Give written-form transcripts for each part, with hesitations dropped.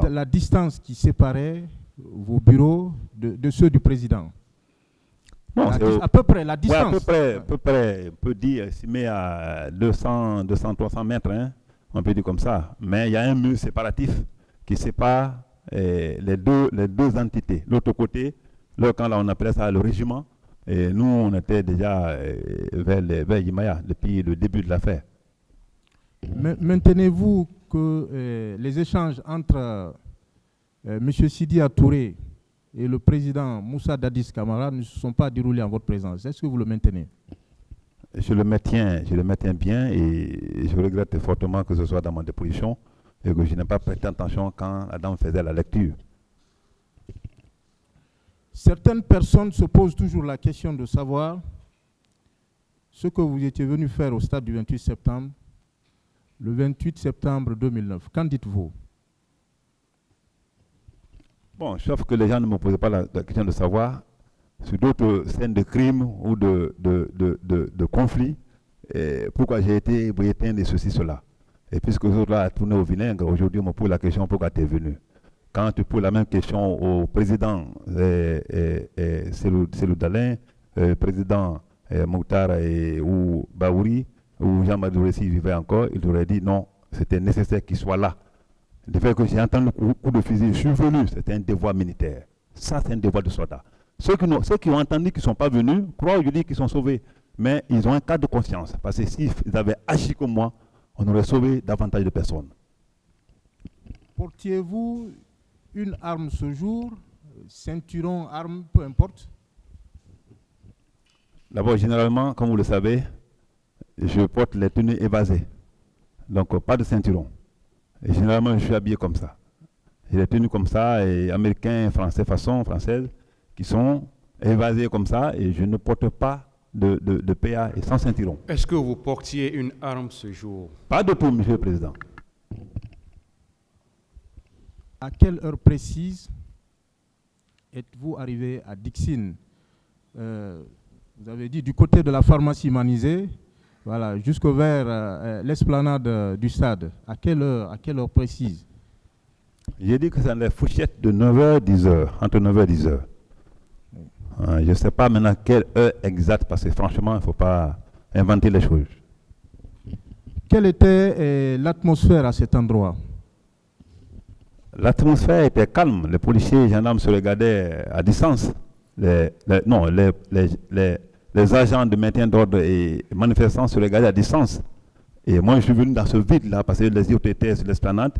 la distance qui séparait vos bureaux de ceux du président. Non, À peu près, la distance. Ouais, à peu près, on peut dire, estimé à 200, 300 mètres, hein, on peut dire comme ça. Mais il y a un mur séparatif qui sépare les deux entités. L'autre côté, là, quand on appelait ça le régiment, et nous, on était déjà vers Yimaya depuis le début de l'affaire. Maintenez-vous que les échanges entre M. Sidi Touré et le président Moussa Dadis Camara ne se sont pas déroulés en votre présence? Est-ce que vous le maintenez? Je le maintiens bien et je regrette fortement que ce soit dans ma déposition et que je n'ai pas prêté attention quand la dame faisait la lecture. Certaines personnes se posent toujours la question de savoir ce que vous étiez venu faire au stade du 28 septembre, le 28 septembre 2009. Qu'en dites-vous? Bon, sauf que les gens ne me posaient pas la question de savoir sur d'autres scènes de crime ou de conflits, pourquoi j'ai été britannique de ceci, cela. Et puisque les autres là a tourné au vinaigre, aujourd'hui on me pose la question pourquoi tu es venu. Quand tu poses la même question au président Selou Dalin, président Mokhtar ou Baouri, ou Jean Madouré vivait encore, il aurait dit non, c'était nécessaire qu'il soit là. Le fait que j'ai entendu le coup de fusil, je suis venu, c'était un devoir militaire. Ça, c'est un devoir de soldat. Ceux qui ont entendu qu'ils ne sont pas venus, croient aujourd'hui qu'ils sont sauvés. Mais ils ont un cas de conscience. Parce que s'ils avaient agi comme moi, on aurait sauvé davantage de personnes. Portiez-vous une arme ce jour, ceinturon, arme, peu importe? D'abord, généralement, comme vous le savez, je porte les tenues évasées. Donc, pas de ceinturon. Et généralement, je suis habillé comme ça. J'ai les tenues comme ça, et américains, français, façon française, qui sont évasés comme ça, et je ne porte pas de PA et sans ceinturon. Est-ce que vous portiez une arme ce jour? Pas de tout, Monsieur le Président. À quelle heure précise êtes-vous arrivé à Dixine? Vous avez dit du côté de la pharmacie Manizé, voilà, jusqu'au vers l'esplanade du stade. À quelle heure précise? J'ai dit que c'est dans les fourchettes de 9h, 10h, entre 9h et 10h. Je ne sais pas maintenant quelle heure exacte, parce que franchement, il ne faut pas inventer les choses. Quelle était l'atmosphère à cet endroit? L'atmosphère était calme. Les policiers et les gendarmes se regardaient à distance. Les agents de maintien d'ordre et manifestants se regardaient à distance. Et moi, je suis venu dans ce vide-là, parce que les autres étaient sur l'esplanade.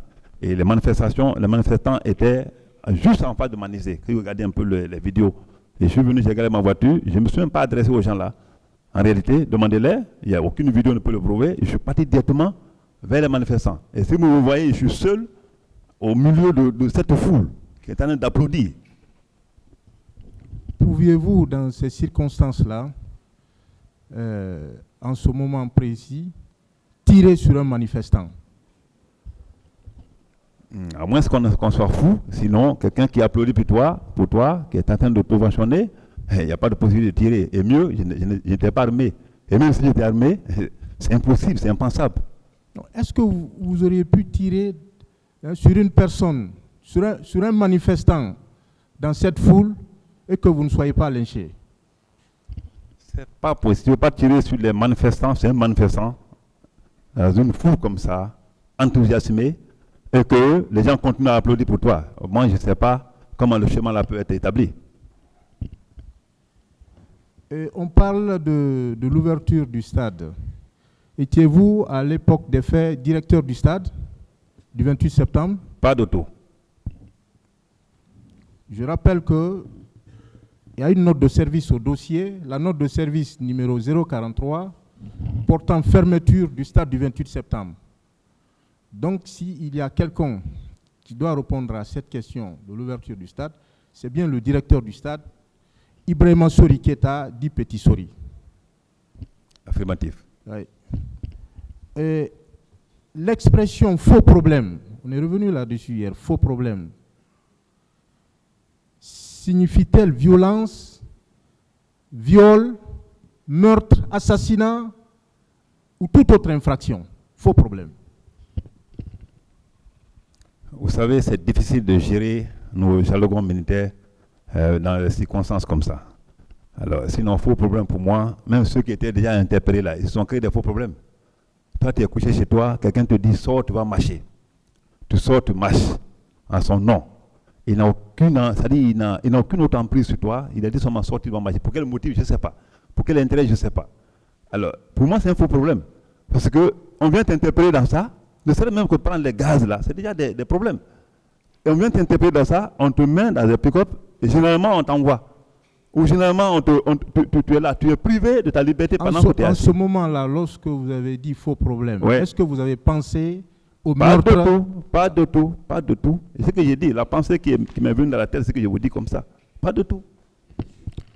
Et les manifestants étaient juste en face de Manizé. Ils regardaient un peu les vidéos. Et je suis venu, j'ai regardé ma voiture. Je ne me suis même pas adressé aux gens là. En réalité, demandez-les. Il n'y a aucune vidéo qui ne peut le prouver. Je suis parti directement vers les manifestants. Et si vous me voyez, je suis seul au milieu de cette foule qui est en train d'applaudir. Pouviez-vous, dans ces circonstances-là, en ce moment précis, tirer sur un manifestant? À moins qu'on soit fou, sinon quelqu'un qui applaudit pour toi, qui est en train de t'ovationner, il n'y a pas de possibilité de tirer. Et mieux, je n'étais pas armé. Et même si j'étais armé, c'est impossible, c'est impensable. Est-ce que vous auriez pu tirer sur une personne, sur un manifestant dans cette foule et que vous ne soyez pas lynché? C'est pas possible. Tu ne peux pas tirer sur les manifestants, c'est un manifestant, dans une foule comme ça, enthousiasmé, et que les gens continuent à applaudir pour toi. Moi, je ne sais pas comment le chemin là peut être établi. Et on parle de l'ouverture du stade. Étiez-vous, à l'époque des faits, directeur du stade, du 28 septembre? Pas d'auto. Je rappelle qu'il y a une note de service au dossier, la note de service numéro 043, portant fermeture du stade du 28 septembre. Donc, s'il y a quelqu'un qui doit répondre à cette question de l'ouverture du stade, c'est bien le directeur du stade, Ibrahima Sori Keita, dit Petit Sori. Affirmatif. Oui. Et l'expression faux problème, on est revenu là-dessus hier, faux problème, signifie-t-elle violence, viol, meurtre, assassinat ou toute autre infraction? Faux problème. Vous savez, c'est difficile de gérer nos jargons militaires dans des circonstances comme ça. Alors, sinon, faux problème pour moi, même ceux qui étaient déjà interpellés là, ils ont créé des faux problèmes. Toi, tu es couché chez toi, quelqu'un te dit sors, tu vas marcher. Tu sors, tu marches en son nom. Il n'a aucune, c'est-à-dire, il n'a aucune autre emprise sur toi. Il a dit seulement sors, tu vas marcher. Pour quel motif, je ne sais pas. Pour quel intérêt, je ne sais pas. Alors, pour moi, c'est un faux problème. Parce qu'on vient t'interpeller dans ça, ne serait même que prendre les gaz là, c'est déjà des problèmes. Et on vient t'interpeller dans ça, on te met dans des pick-up, et généralement, on t'envoie. Ou généralement, tu es là, tu es privé de ta liberté pendant que tu es assis. En ce moment-là, lorsque vous avez dit faux problème, ouais. Est-ce que vous avez pensé au pas meurtre? Pas de tout. Et ce que j'ai dit, la pensée qui m'est venue dans la tête, c'est que je vous dis comme ça. Pas de tout.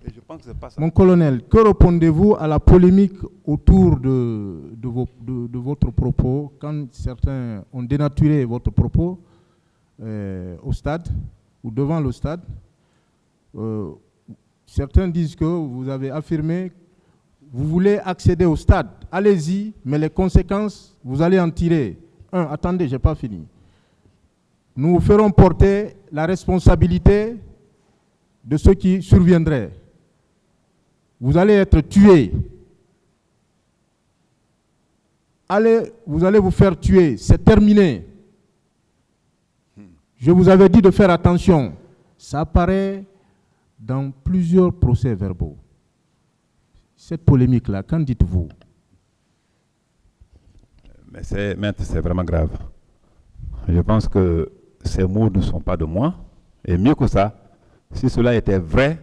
Et je pense que c'est pas ça. Mon colonel, que répondez-vous à la polémique autour de votre propos, quand certains ont dénaturé votre propos au stade ou devant le stade? Certains disent que vous avez affirmé vous voulez accéder au stade. Allez-y, mais les conséquences, vous allez en tirer. Attendez, je n'ai pas fini. Nous vous ferons porter la responsabilité de ce qui surviendrait. Vous allez être tué. Vous allez vous faire tuer. C'est terminé. Je vous avais dit de faire attention. Ça apparaît dans plusieurs procès-verbaux. Cette polémique-là, qu'en dites-vous? Mais c'est vraiment grave. Je pense que ces mots ne sont pas de moi. Et mieux que ça, si cela était vrai,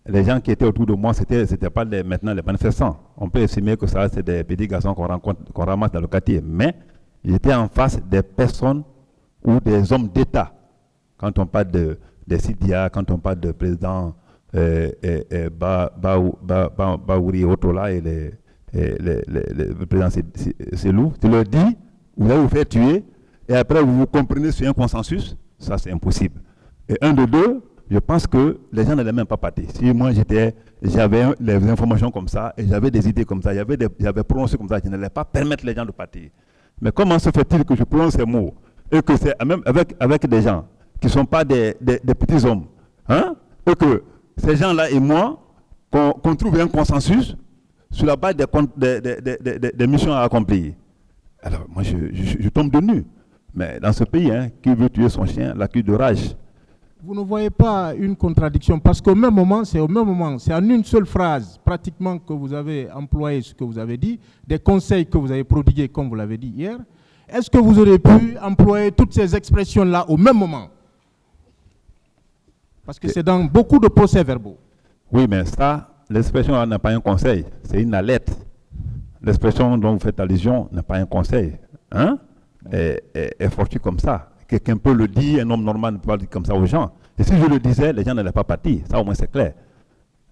les gens qui étaient autour de moi, c'était pas maintenant les manifestants. On peut estimer que ça, c'est des petits garçons qu'on ramasse dans le quartier. Mais j'étais en face des personnes ou des hommes d'État. Quand on parle des Sidia, quand on parle de président Baouri Otola et le président Selou, tu leur dis, vous allez vous faire tuer, et après vous comprenez sur un consensus, ça c'est impossible. Et un de deux, je pense que les gens n'allaient même pas partir. Si moi j'avais les informations comme ça, et j'avais des idées comme ça, j'avais prononcé comme ça, je n'allais pas permettre les gens de partir. Mais comment se fait-il que je prononce ces mots, et que c'est même avec des gens qui ne sont pas des petits hommes, hein? Et que ces gens-là et moi, qu'on trouve un consensus sur la base des missions à accomplir. Alors, moi, je tombe de nu. Mais dans ce pays, hein, qui veut tuer son chien, l'accuse de rage. Vous ne voyez pas une contradiction, parce qu'au même moment, c'est en une seule phrase, pratiquement, que vous avez employé ce que vous avez dit, des conseils que vous avez prodigués, comme vous l'avez dit hier. Est-ce que vous aurez pu employer toutes ces expressions-là au même moment? Parce que c'est dans beaucoup de procès-verbaux. Oui, mais ça, l'expression n'a pas un conseil, c'est une alerte. L'expression dont vous faites allusion n'a pas un conseil. Hein? Est fortuit comme ça. Quelqu'un peut le dire, un homme normal ne peut pas le dire comme ça aux gens. Et si je le disais, les gens n'allaient pas partir. Ça, au moins, c'est clair.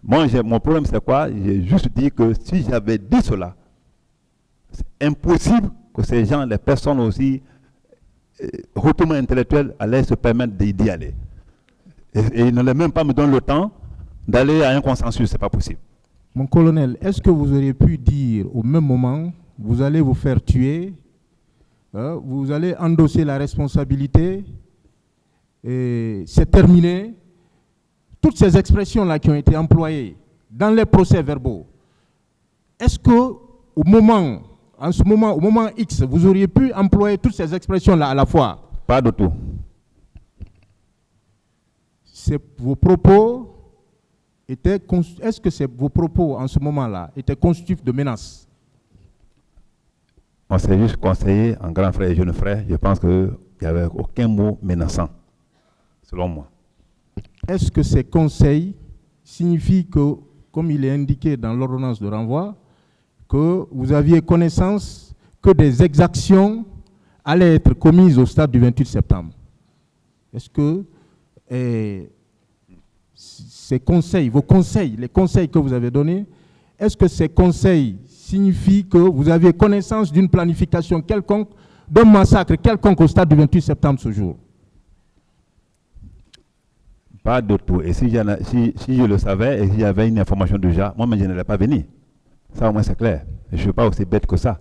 Moi, mon problème, c'est quoi? J'ai juste dit que si j'avais dit cela, c'est impossible que ces gens, les personnes aussi hautement intellectuelles, allaient se permettre d'y aller. Et ils n'allaient même pas me donner le temps d'aller à un consensus, c'est pas possible. Mon colonel, est-ce que vous auriez pu dire au même moment, vous allez vous faire tuer, vous allez endosser la responsabilité, et c'est terminé? Toutes ces expressions-là qui ont été employées dans les procès-verbaux, est-ce que au moment X, vous auriez pu employer toutes ces expressions-là à la fois? Pas du tout. Vos propos est-ce que vos propos en ce moment-là étaient constitutifs de menaces? On s'est juste conseillé en grand frère et jeune frère. Je pense qu'il n'y avait aucun mot menaçant, selon moi. Est-ce que ces conseils signifient que, comme il est indiqué dans l'ordonnance de renvoi, que vous aviez connaissance que des exactions allaient être commises au stade du 28 septembre? Est-ce que ces conseils, les conseils que vous avez donnés, est-ce que ces conseils signifient que vous aviez connaissance d'une planification quelconque, d'un massacre quelconque au stade du 28 septembre ce jour? Pas du tout. Et si je le savais et s'il y avait une information déjà, moi-même je n'allais pas venir. Ça au moins c'est clair. Je ne suis pas aussi bête que ça.